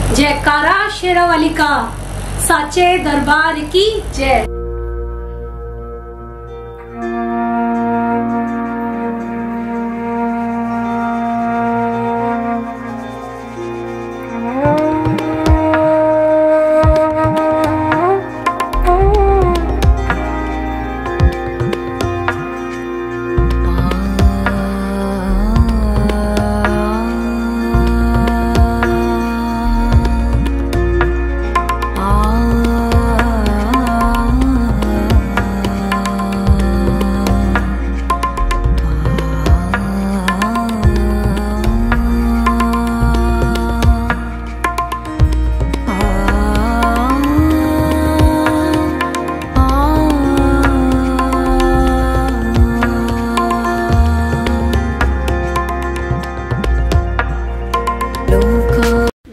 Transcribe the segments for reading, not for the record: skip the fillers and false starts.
जयकारा शेरावाली का, साचे दरबार की जय।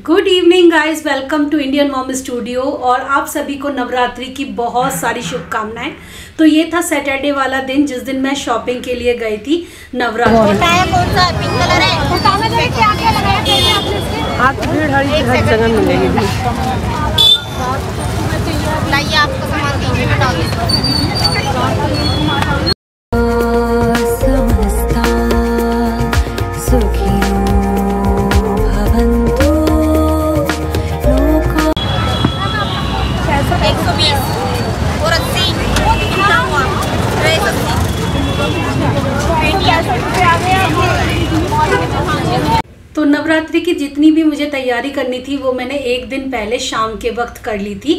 Good evening guys, welcome to Indian Mom Studio. और आप सभी को नवरात्रि की बहुत सारी शुभकामनाएं। तो ये था सैटरडे वाला दिन जिस दिन मैं शॉपिंग के लिए गई थी नवरात्रि। आपकी भीड़ हर जगह मिलेगी। लाइए आपको सामान दीजिए, बताओ। तो नवरात्रि की जितनी भी मुझे तैयारी करनी थी वो मैंने एक दिन पहले शाम के वक्त कर ली थी।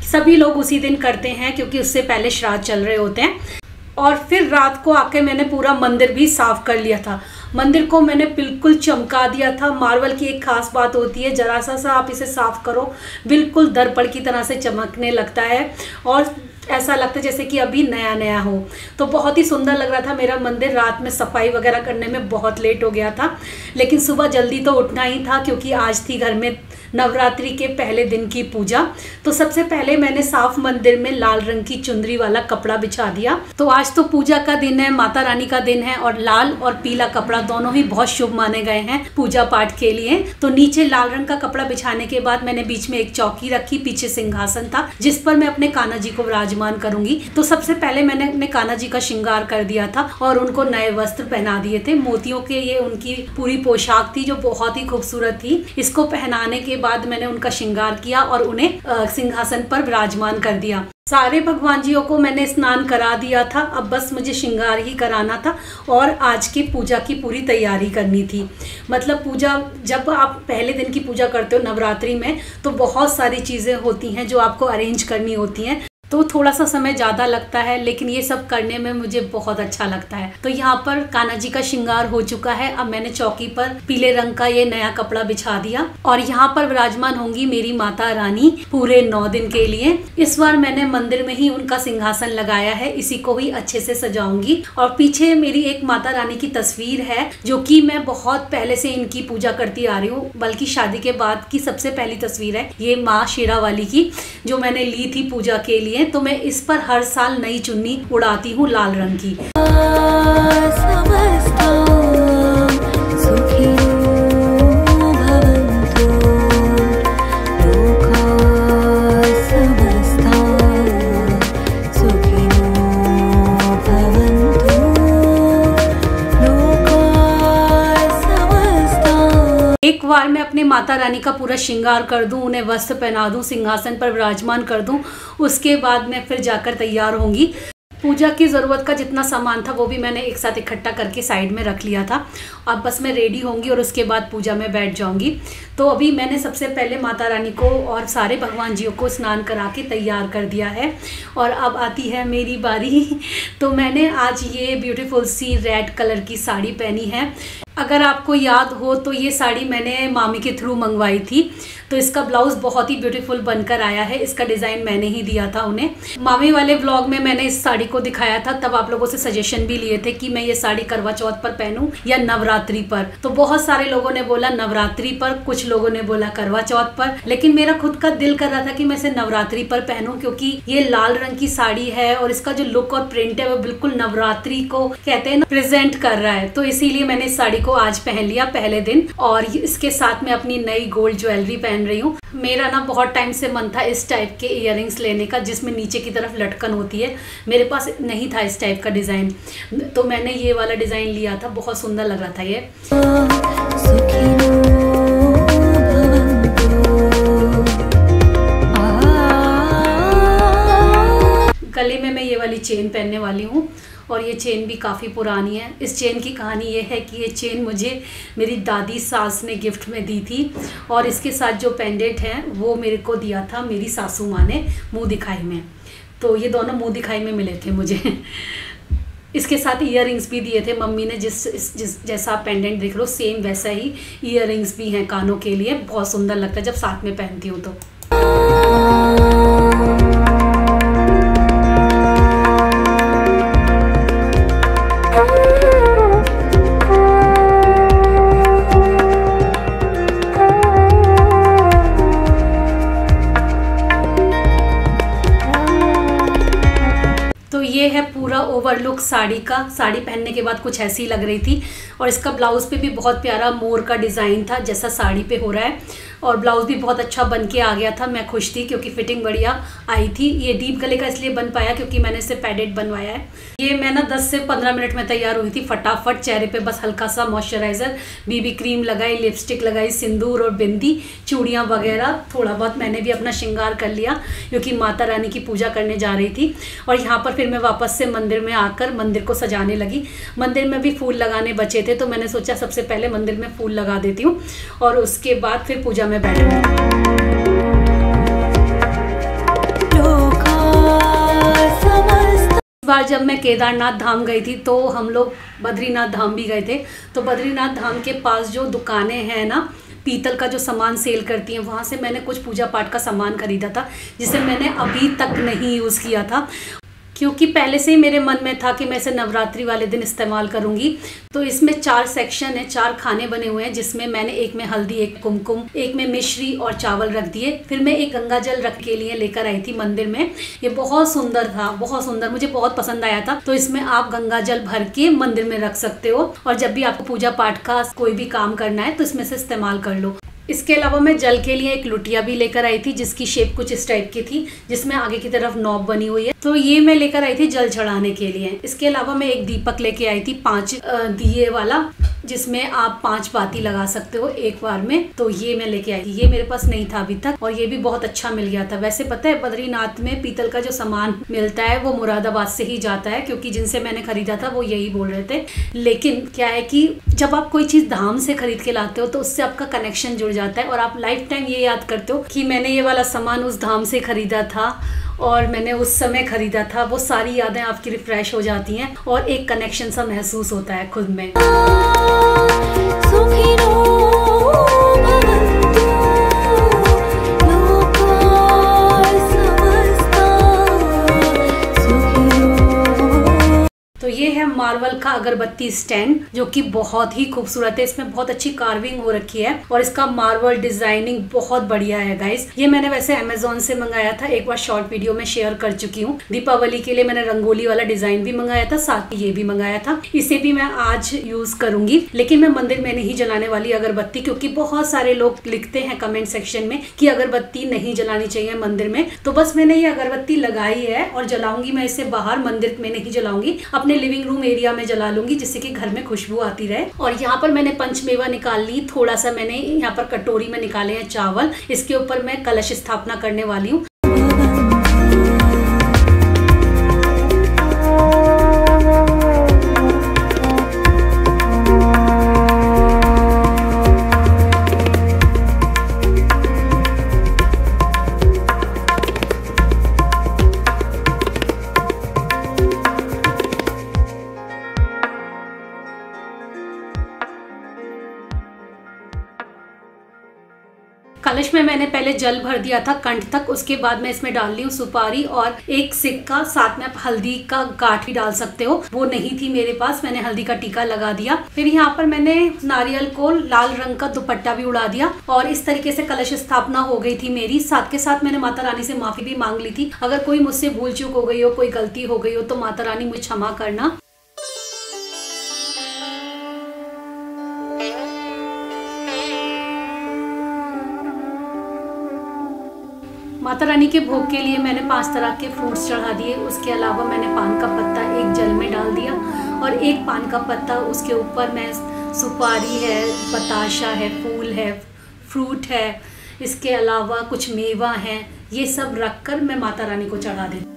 सभी लोग उसी दिन करते हैं क्योंकि उससे पहले श्राद्ध चल रहे होते हैं। और फिर रात को आके मैंने पूरा मंदिर भी साफ कर लिया था। मंदिर को मैंने बिल्कुल चमका दिया था। मार्बल की एक खास बात होती है, जरा सा आप इसे साफ करो बिल्कुल दर्पण की तरह से चमकने लगता है और ऐसा लगता है जैसे कि अभी नया नया हो। तो बहुत ही सुंदर लग रहा था मेरा मंदिर। रात में सफाई वगैरह करने में बहुत लेट हो गया था, लेकिन सुबह जल्दी तो उठना ही था क्योंकि आज थी घर में नवरात्रि के पहले दिन की पूजा। तो सबसे पहले मैंने साफ मंदिर में लाल रंग की चुनरी वाला कपड़ा बिछा दिया। तो आज तो पूजा का दिन है, माता रानी का दिन है और लाल और पीला कपड़ा दोनों ही बहुत शुभ माने गए हैं पूजा पाठ के लिए। तो नीचे लाल रंग का कपड़ा बिछाने के बाद मैंने बीच में एक चौकी रखी, पीछे सिंहासन था जिस पर मैं अपने कान्हा जी को विराजमान करूंगी। तो सबसे पहले मैंने अपने कान्हा जी का श्रृंगार कर दिया था और उनको नए वस्त्र पहना दिए थे। मोतियों के ये उनकी पूरी पोशाक थी जो बहुत ही खूबसूरत थी। इसको पहनाने के बाद मैंने उनका श्रृंगार किया और उन्हें सिंहासन पर विराजमान कर दिया। सारे भगवान जियों को मैंने स्नान करा दिया था। अब बस मुझे श्रृंगार ही कराना था और आज की पूजा की पूरी तैयारी करनी थी। मतलब पूजा, जब आप पहले दिन की पूजा करते हो नवरात्रि में तो बहुत सारी चीज़ें होती हैं जो आपको अरेंज करनी होती हैं। तो थोड़ा सा समय ज़्यादा लगता है, लेकिन ये सब करने में मुझे बहुत अच्छा लगता है। तो यहाँ पर कान्हा जी का श्रृंगार हो चुका है। अब मैंने चौकी पर पीले रंग का ये नया कपड़ा बिछा दिया और यहाँ पर विराजमान होंगी मेरी माता रानी पूरे 9 दिन के लिए। इस बार मैंने मंदिर में ही उनका सिंहासन लगाया है, इसी को ही अच्छे से सजाऊंगी। और पीछे मेरी एक माता रानी की तस्वीर है जो कि मैं बहुत पहले से इनकी पूजा करती आ रही हूँ, बल्कि शादी के बाद की सबसे पहली तस्वीर है ये माँ शेरावाली की, जो मैंने ली थी पूजा के लिए। तो मैं इस पर हर साल नई चुन्नी उड़ाती हूँ लाल रंग की। एक बार मैं अपने माता रानी का पूरा श्रृंगार कर दूं, उन्हें वस्त्र पहना दूं, सिंहासन पर विराजमान कर दूं, उसके बाद मैं फिर जाकर तैयार होंगी। पूजा की ज़रूरत का जितना सामान था वो भी मैंने एक साथ इकट्ठा करके साइड में रख लिया था। अब बस मैं रेडी होंगी और उसके बाद पूजा में बैठ जाऊंगी। तो अभी मैंने सबसे पहले माता रानी को और सारे भगवान जियों को स्नान करा के तैयार कर दिया है और अब आती है मेरी बारी। तो मैंने आज ये ब्यूटीफुल सी रेड कलर की साड़ी पहनी है। अगर आपको याद हो तो ये साड़ी मैंने मामी के थ्रू मंगवाई थी। तो इसका ब्लाउज बहुत ही ब्यूटीफुल बनकर आया है। इसका डिज़ाइन मैंने ही दिया था उन्हें। मामी वाले व्लॉग में मैंने इस साड़ी को दिखाया था, तब आप लोगों से सजेशन भी लिए थे कि मैं ये साड़ी करवा चौथ पर पहनूं या नवरात्रि पर। तो बहुत सारे लोगों ने बोला नवरात्रि पर, कुछ लोगों ने बोला करवा चौथ पर, लेकिन मेरा खुद का दिल कर रहा था कि मैं इसे नवरात्रि पर पहनूं क्योंकि ये लाल रंग की साड़ी है और इसका जो लुक और प्रिंट है वो बिल्कुल नवरात्रि को कहते हैं ना प्रेजेंट कर रहा है। तो इसीलिए मैंने इस साड़ी को आज पहन लिया पहले दिन, और इसके साथ मैं अपनी नई गोल्ड ज्वेलरी पहन रही हूँ। मेरा ना बहुत टाइम से मन था इस टाइप के इयररिंग्स लेने का जिसमें नीचे की तरफ लटकन होती है। मेरे पास नहीं था इस टाइप का डिज़ाइन, तो मैंने ये वाला डिज़ाइन लिया था। बहुत सुंदर लग रहा था ये। गले में मैं ये वाली चेन पहनने वाली हूँ, और ये चेन भी काफ़ी पुरानी है। इस चेन की कहानी ये है कि ये चेन मुझे मेरी दादी सास ने गिफ्ट में दी थी, और इसके साथ जो पेंडेंट है वो मेरे को दिया था मेरी सासू माँ ने मुँह दिखाई में। तो ये दोनों मुँह दिखाई में मिले थे मुझे। इसके साथ इयररिंग्स भी दिए थे मम्मी ने। जिस जैसा पेंडेंट देख लो सेम वैसा ही इयररिंग्स भी हैं कानों के लिए। बहुत सुंदर लगता है जब साथ में पहनती हूँ तो। ये है पूरा ओवरलुक साड़ी का। साड़ी पहनने के बाद कुछ ऐसी लग रही थी, और इसका ब्लाउज पे भी बहुत प्यारा मोर का डिज़ाइन था जैसा साड़ी पे हो रहा है, और ब्लाउज भी बहुत अच्छा बन के आ गया था। मैं खुश थी क्योंकि फिटिंग बढ़िया आई थी। ये डीप गले का इसलिए बन पाया क्योंकि मैंने इसे पैडेड बनवाया है। ये मैं ना 10 से 15 मिनट में तैयार हुई थी फटाफट। चेहरे पे बस हल्का सा मॉइस्चराइज़र, बीबी क्रीम लगाई, लिपस्टिक लगाई, सिंदूर और बिंदी, चूड़ियाँ वगैरह। थोड़ा बहुत मैंने भी अपना श्रृंगार कर लिया क्योंकि माता रानी की पूजा करने जा रही थी। और यहाँ पर फिर मैं वापस से मंदिर में आकर मंदिर को सजाने लगी। मंदिर में भी फूल लगाने बचे थे, तो मैंने सोचा सबसे पहले मंदिर में फूल लगा देती हूँ और उसके बाद फिर पूजा में बैठूँगी। इस बार जब मैं केदारनाथ धाम गई थी तो हम लोग बद्रीनाथ धाम भी गए थे। तो बद्रीनाथ धाम के पास जो दुकानें हैं ना, पीतल का जो सामान सेल करती हैं, वहाँ से मैंने कुछ पूजा पाठ का सामान खरीदा था जिसे मैंने अभी तक नहीं यूज़ किया था, क्योंकि पहले से ही मेरे मन में था कि मैं इसे नवरात्रि वाले दिन इस्तेमाल करूंगी। तो इसमें 4 सेक्शन है, 4 खाने बने हुए हैं, जिसमें मैंने एक में हल्दी, एक कुमकुम, एक में मिश्री और चावल रख दिए। फिर मैं एक गंगा जल रख के लिए लेकर आई थी मंदिर में। ये बहुत सुंदर था, बहुत सुंदर, मुझे बहुत पसंद आया था। तो इसमें आप गंगा जल भर के मंदिर में रख सकते हो, और जब भी आपको पूजा पाठ का कोई भी काम करना है तो इसमें से इस्तेमाल कर लो। इसके अलावा मैं जल के लिए एक लुटिया भी लेकर आई थी जिसकी शेप कुछ इस टाइप की थी, जिसमें आगे की तरफ नॉब बनी हुई है। तो ये मैं लेकर आई थी जल चढ़ाने के लिए। इसके अलावा मैं एक दीपक लेके आई थी 5 दिए वाला, जिसमें आप 5 बाती लगा सकते हो एक बार में। तो ये मैं लेके आई थी, ये मेरे पास नहीं था अभी तक, और ये भी बहुत अच्छा मिल गया था। वैसे पता है बद्रीनाथ में पीतल का जो सामान मिलता है वो मुरादाबाद से ही जाता है, क्योंकि जिनसे मैंने खरीदा था वो यही बोल रहे थे। लेकिन क्या है कि जब आप कोई चीज धाम से खरीद के लाते हो तो उससे आपका कनेक्शन जुड़ जाता है, और आप लाइफ टाइम ये याद करते हो कि मैंने ये वाला सामान उस धाम से खरीदा था और मैंने उस समय खरीदा था। वो सारी यादें आपकी रिफ्रेश हो जाती हैं और एक कनेक्शन सा महसूस होता है खुद में। तो ये है मार्वल का अगरबत्ती स्टैंड, जो कि बहुत ही खूबसूरत है। इसमें बहुत अच्छी कार्विंग हो रखी है और इसका मार्वल डिजाइनिंग बहुत बढ़िया है गाइस। ये मैंने वैसे अमेजोन से मंगाया था, एक बार शॉर्ट वीडियो में शेयर कर चुकी हूँ। दीपावली के लिए मैंने रंगोली वाला डिजाइन भी मंगाया था, साथ ही ये भी मंगाया था। इसे भी मैं आज यूज करूंगी, लेकिन मैं मंदिर में नहीं जलाने वाली अगरबत्ती, क्योंकि बहुत सारे लोग लिखते हैं कमेंट सेक्शन में कि अगरबत्ती नहीं जलानी चाहिए मंदिर में। तो बस मैंने ये अगरबत्ती लगाई है और जलाऊंगी मैं इसे बाहर, मंदिर में नहीं जलाऊंगी, अपने लिविंग रूम एरिया में जला लूंगी, जिससे कि घर में खुशबू आती रहे। और यहाँ पर मैंने पंचमेवा निकाल ली। थोड़ा सा मैंने यहाँ पर कटोरी में निकाले हैं चावल, इसके ऊपर मैं कलश स्थापना करने वाली हूँ। कलश में मैंने पहले जल भर दिया था कंठ तक, उसके बाद मैं इसमें डाल रही हूँ सुपारी और एक सिक्का, साथ में आप हल्दी का गांठ भी डाल सकते हो। वो नहीं थी मेरे पास, मैंने हल्दी का टीका लगा दिया। फिर यहाँ पर मैंने नारियल को लाल रंग का दुपट्टा भी उड़ा दिया और इस तरीके से कलश स्थापना हो गई थी मेरी। साथ के साथ मैंने माता रानी से माफी भी मांग ली थी। अगर कोई मुझसे भूल चूक हो गई हो, कोई गलती हो गई हो, तो माता रानी मुझे क्षमा करना। माता रानी के भोग के लिए मैंने 5 तरह के फ्रूट्स चढ़ा दिए। उसके अलावा मैंने पान का पत्ता एक जल में डाल दिया और एक पान का पत्ता उसके ऊपर मैं सुपारी है, बताशा है, फूल है, फ्रूट है, इसके अलावा कुछ मेवा है, ये सब रखकर मैं माता रानी को चढ़ा देती।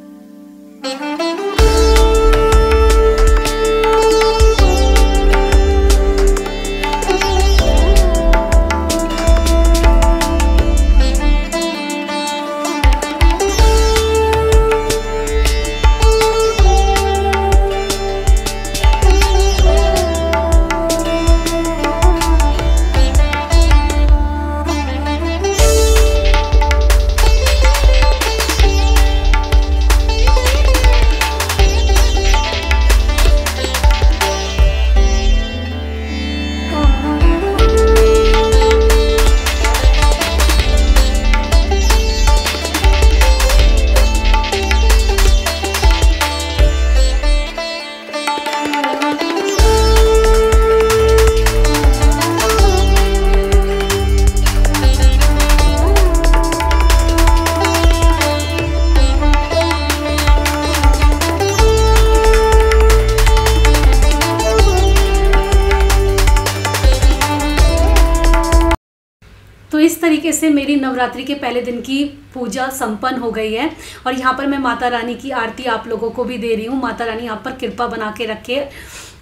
तो इस तरीके से मेरी नवरात्रि के पहले दिन की पूजा संपन्न हो गई है और यहाँ पर मैं माता रानी की आरती आप लोगों को भी दे रही हूँ। माता रानी यहाँ पर कृपा बना के रखे,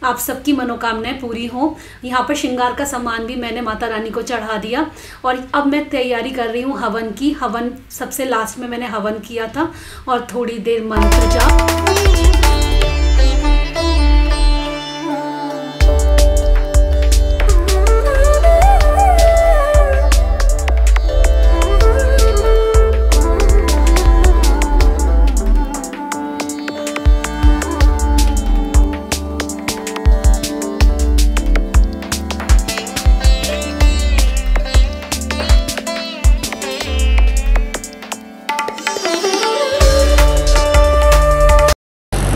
आप सबकी मनोकामनाएं पूरी हों। यहाँ पर श्रृंगार का सामान भी मैंने माता रानी को चढ़ा दिया और अब मैं तैयारी कर रही हूँ हवन की। हवन सबसे लास्ट में मैंने हवन किया था और थोड़ी देर मंत्र जाप।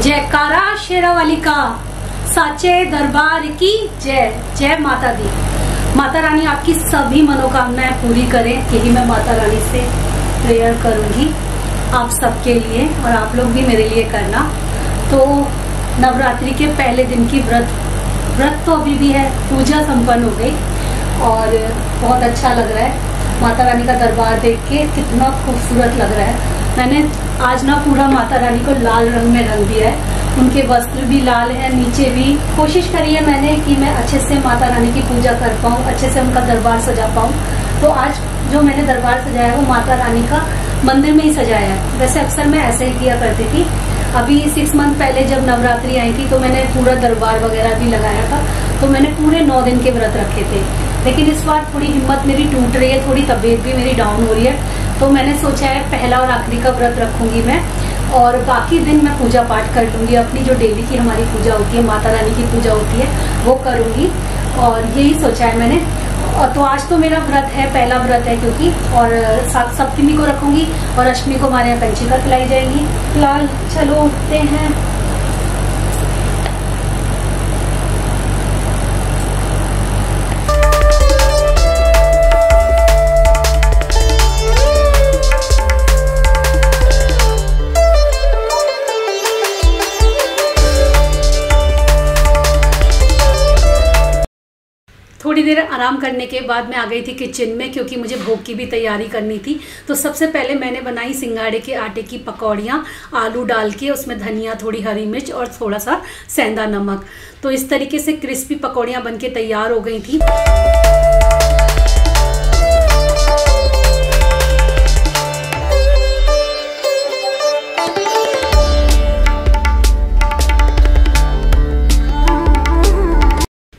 जयकारा शेरावाली का, साचे दरबार की जय। जय माता दी। माता रानी आपकी सभी मनोकामनाएं पूरी करें, यही मैं माता रानी से प्रेयर करूंगी आप सबके लिए और आप लोग भी मेरे लिए करना। तो नवरात्रि के पहले दिन की व्रत तो अभी भी है, पूजा संपन्न हो गई और बहुत अच्छा लग रहा है। माता रानी का दरबार देख के कितना खूबसूरत लग रहा है। मैंने आज ना पूरा माता रानी को लाल रंग में रंग दिया है, उनके वस्त्र भी लाल है, नीचे भी। कोशिश करी है मैंने कि मैं अच्छे से माता रानी की पूजा कर पाऊँ, अच्छे से उनका दरबार सजा पाऊँ। तो आज जो मैंने दरबार सजाया वो माता रानी का मंदिर में ही सजाया है। वैसे अक्सर मैं ऐसे ही किया करती थी। अभी 6 मंथ पहले जब नवरात्रि आई थी तो मैंने पूरा दरबार वगैरह भी लगाया था, तो मैंने पूरे 9 दिन के व्रत रखे थे। लेकिन इस बार थोड़ी हिम्मत मेरी टूट रही है, थोड़ी तबीयत भी मेरी डाउन हो रही है, तो मैंने सोचा है पहला और आखिरी का व्रत रखूंगी मैं और बाकी दिन मैं पूजा पाठ कर लूंगी। अपनी जो डेली की हमारी पूजा होती है, माता रानी की पूजा होती है, वो करूंगी और यही सोचा है मैंने। और तो आज तो मेरा व्रत है, पहला व्रत है क्योंकि, और 7 सप्तमी को रखूंगी और अष्टमी को हमारे यहाँ कंचिका खिलाई जाएगी। फिलहाल चलो उठते हैं। थोड़ी देर आराम करने के बाद मैं आ गई थी किचन में क्योंकि मुझे भोग की भी तैयारी करनी थी। तो सबसे पहले मैंने बनाई सिंगाड़े के आटे की पकौड़ियाँ, आलू डाल के उसमें धनिया, थोड़ी हरी मिर्च और थोड़ा सा सेंधा नमक। तो इस तरीके से क्रिस्पी पकौड़ियाँ बनके तैयार हो गई थी।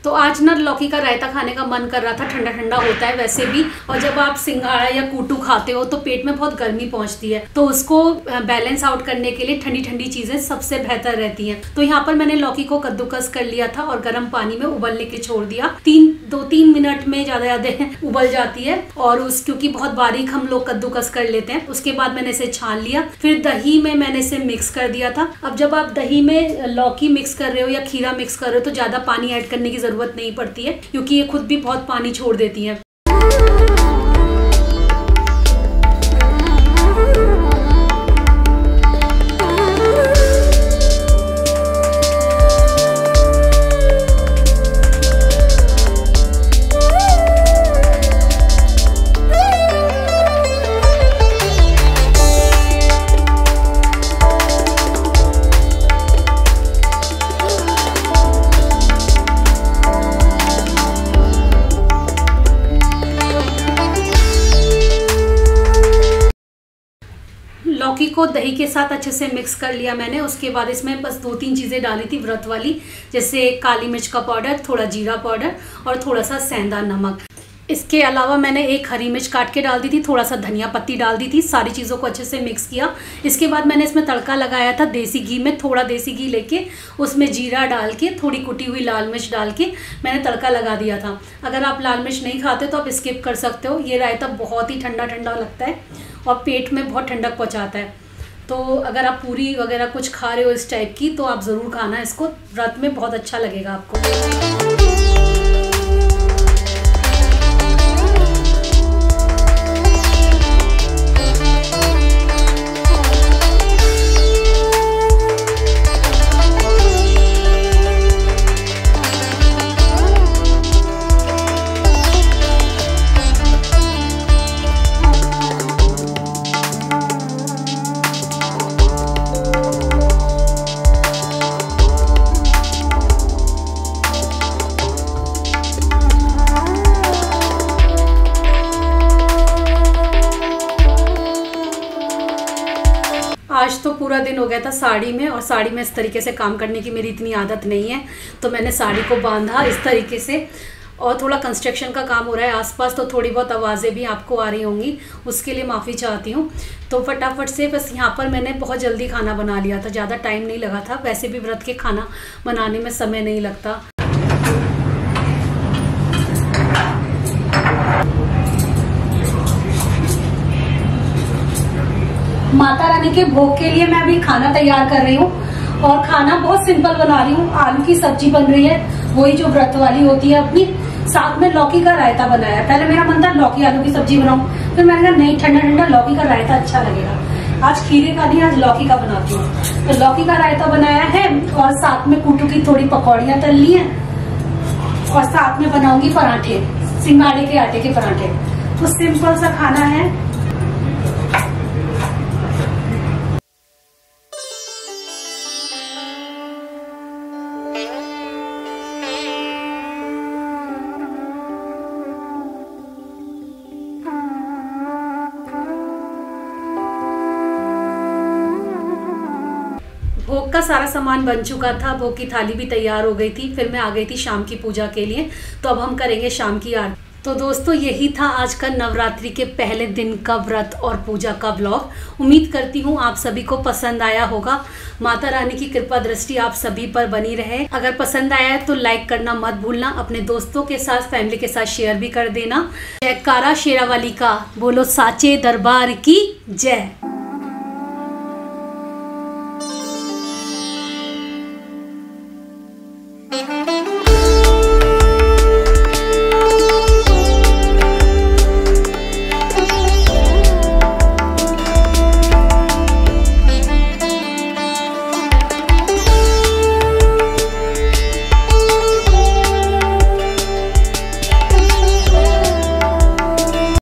तो आज ना लौकी का रायता खाने का मन कर रहा था, ठंडा ठंडा होता है वैसे भी, और जब आप सिंघाड़ा या कूटू खाते हो तो पेट में बहुत गर्मी पहुंचती है, तो उसको बैलेंस आउट करने के लिए ठंडी ठंडी चीजें सबसे बेहतर रहती हैं। तो यहाँ पर मैंने लौकी को कद्दूकस कर लिया था और गर्म पानी में उबलने के छोड़ दिया। 2-3 मिनट में ज्यादा उबल जाती है और क्योंकि बहुत बारीक हम लोग कद्दूकस कर लेते हैं। उसके बाद मैंने इसे छान लिया, फिर दही में मैंने इसे मिक्स कर दिया था। अब जब आप दही में लौकी मिक्स कर रहे हो या खीरा मिक्स कर रहे हो तो ज्यादा पानी ऐड करने की जरूरत नहीं पड़ती है क्योंकि ये खुद भी बहुत पानी छोड़ देती है। लौकी को दही के साथ अच्छे से मिक्स कर लिया मैंने। उसके बाद इसमें बस 2-3 चीज़ें डाली थी व्रत वाली, जैसे काली मिर्च का पाउडर, थोड़ा जीरा पाउडर और थोड़ा सा सेंधा नमक। इसके अलावा मैंने 1 हरी मिर्च काट के डाल दी थी, थोड़ा सा धनिया पत्ती डाल दी थी। सारी चीज़ों को अच्छे से मिक्स किया। इसके बाद मैंने इसमें तड़का लगाया था देसी घी में। थोड़ा देसी घी लेके उसमें जीरा डाल के, थोड़ी कुटी हुई लाल मिर्च डाल के मैंने तड़का लगा दिया था। अगर आप लाल मिर्च नहीं खाते तो आप स्किप कर सकते हो। ये रायता बहुत ही ठंडा ठंडा लगता है और पेट में बहुत ठंडक पहुँचाता है। तो अगर आप पूरी वगैरह कुछ खा रहे हो इस टाइप की तो आप ज़रूर खाना इसको, व्रत में बहुत अच्छा लगेगा आपको। आज तो पूरा दिन हो गया था साड़ी में, और साड़ी में इस तरीके से काम करने की मेरी इतनी आदत नहीं है, तो मैंने साड़ी को बांधा इस तरीके से। और थोड़ा कंस्ट्रक्शन का काम हो रहा है आसपास, तो थोड़ी बहुत आवाज़ें भी आपको आ रही होंगी, उसके लिए माफ़ी चाहती हूँ। तो फटाफट से बस यहाँ पर मैंने बहुत जल्दी खाना बना लिया था, ज़्यादा टाइम नहीं लगा था। वैसे भी व्रत के खाना बनाने में समय नहीं लगता। माता रानी के भोग के लिए मैं अभी खाना तैयार कर रही हूँ, और खाना बहुत सिंपल बना रही हूँ। आलू की सब्जी बन रही है, वही जो व्रत वाली होती है अपनी। साथ में लौकी का रायता बनाया। पहले मेरा मन था लौकी आलू की सब्जी बनाऊं, फिर मैंने कहा नहीं, ठंडा ठंडा लौकी का रायता अच्छा लगेगा। आज खीरे का नहीं, आज लौकी का बनाती हूँ। तो लौकी का रायता बनाया है, और साथ में कूटू की थोड़ी पकौड़ियाँ तल ली है, और साथ में बनाऊंगी पराठे, सिंघाड़े के आटे के पराठे। तो सिंपल सा खाना है। भोग का सारा सामान बन चुका था, भोग की थाली भी तैयार हो गई थी। फिर मैं आ गई थी शाम की पूजा के लिए। तो अब हम करेंगे शाम की आरती। तो दोस्तों यही था आज का नवरात्रि के पहले दिन का व्रत और पूजा का ब्लॉग। उम्मीद करती हूँ आप सभी को पसंद आया होगा। माता रानी की कृपा दृष्टि आप सभी पर बनी रहे। अगर पसंद आया है तो लाइक करना मत भूलना, अपने दोस्तों के साथ, फैमिली के साथ शेयर भी कर देना। जयकारा शेरावाली का, बोलो साचे दरबार की जय।